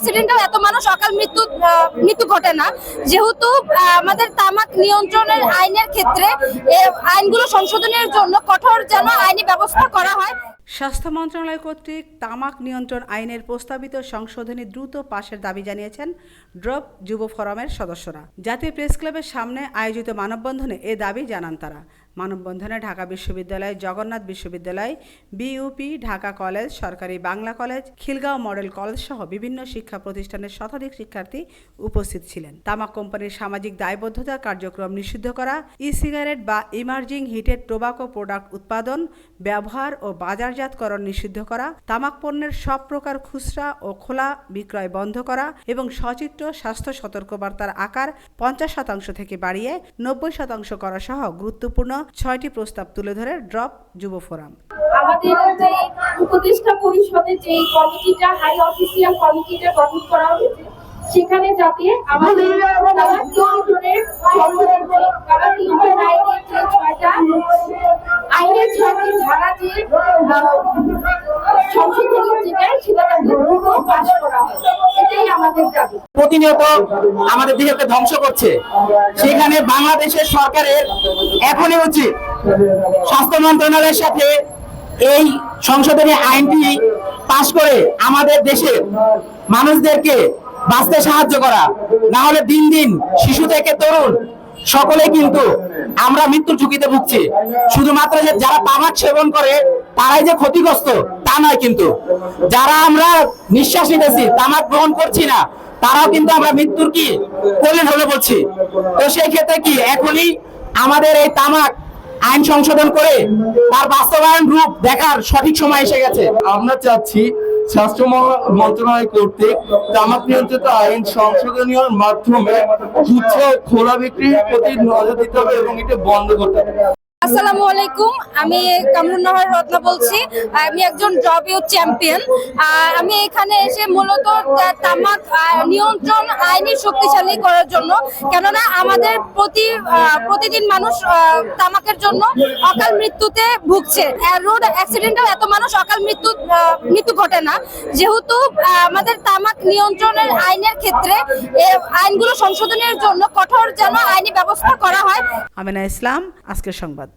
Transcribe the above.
অ্যাক্সিডেন্টেও এত মানুষ অকাল মৃত্যু ঘটে না, যেহেতু আমাদের তামাক নিয়ন্ত্রণের আইনের ক্ষেত্রে আইনগুলো সংশোধনের জন্য কঠোর যেন আইনি ব্যবস্থা করা হয়। স্বাস্থ্য মন্ত্রণালয় কর্তৃক তামাক নিয়ন্ত্রণ আইনের প্রস্তাবিত সংশোধনী দ্রুত পাশের দাবি জানিয়েছেন ড্রপ যুব ফোরামের সদস্যরা। জাতীয় প্রেস ক্লাবের সামনে আয়োজিত মানববন্ধনে এ দাবি জানান তারা। মানববন্ধনে ঢাকা বিশ্ববিদ্যালয়, জগন্নাথ বিশ্ববিদ্যালয়, বিইউপি, ঢাকা কলেজ, সরকারি Bangla college, Khilgaon model college সহ বিভিন্ন শিক্ষা প্রতিষ্ঠানের শতাধিক শিক্ষার্থী উপস্থিত ছিলেন। তামাক কোম্পানির সামাজিক দায়বদ্ধতা কার্যক্রম নিষিদ্ধ করা, ই-সিগারেট বা ইমার্জিং হিটেড টোবাকো প্রোডাক্ট উৎপাদন, ব্যবহার ও বাজারজাতকরণ নিষিদ্ধ করা, তামাক পণ্যের সব প্রকার খুচরা ও খোলা বিক্রয় বন্ধ করা এবং সচিত্র স্বাস্থ্য সতর্কবার্তার আকার 50% থেকে বাড়িয়ে 90% করা সহ গুরুত্বপূর্ণ 6টি প্রস্তাব তুলে ধরে ড্রপ যুব ফোরাম। আমাদের যে উপদেষ্টা পরিষদের যে কমিটিটা, হাই অফিসিয়াল কমিটিটা গঠন করা হয়েছে, সেখানে যাতে আমাদের আইনের 6টি ধারা যে সংশোধনী যেটা সেটা দ্রুত পাস করা হয়, এটাই আমাদের দাবি। প্রতিনিয়ত আমাদের দেশকে ধ্বংস করছে, সেখানে বাংলাদেশের সরকারের এখনই উচিত স্বাস্থ্য মন্ত্রণালয়ের সাথে এই সংশোধনী আইনটি পাশ করে আমাদের দেশের মানুষদেরকে বাঁচতে সাহায্য করা। না হলে দিন দিন শিশু থেকে তরুণ সকলে কিন্তু আমরা মৃত্যুর ঝুঁকিতে ভুগছি। শুধুমাত্র যে যারা তামাক সেবন করে তারাই যে ক্ষতিগ্রস্ত তা নয়, কিন্তু যারা আমরা নিঃশ্বাস নিতেছি, তামাক গ্রহণ করছি না, তারাও কিন্তু আমরা মৃত্যুর কি কোলে ঢলে পড়ছি। তো সেই ক্ষেত্রে কি এখনই আমাদের এই তামাক আইন সংশোধন করে তার বাস্তবায়ন রূপ দেখার সঠিক সময় এসে গেছে। আমরা চাচ্ছি স্বাস্থ্য মন্ত্রণালয় কর্তৃক তামাক নিয়ন্ত্রিত আইন সংশোধনীর মাধ্যমে খুচরা খোলা বিক্রির প্রতি নজর দিতে হবে এবং এটা বন্ধ করতে হবে। আসসালামু আলাইকুম, আমি কামরুন নাহার রত্না বলছি। আমি একজন ড্রপ ইউথ চ্যাম্পিয়ন। আমি এখানে এসে মূলত তামাক নিয়ন্ত্রণ আইনি শক্তিশালী করার জন্য, কেননা আমাদের প্রতিদিন মানুষ তামাকের জন্য অকাল মৃত্যুতে ভুগছে। রোড অ্যাক্সিডেন্টেও এত মানুষ অকাল মৃত্যু ঘটে না, যেহেতু আমাদের তামাক নিয়ন্ত্রণের আইনের ক্ষেত্রে আইনগুলো সংশোধনের জন্য কঠোর যেন আইনি ব্যবস্থা করা হয়। আমিনা ইসলাম, আজকের সংবাদ।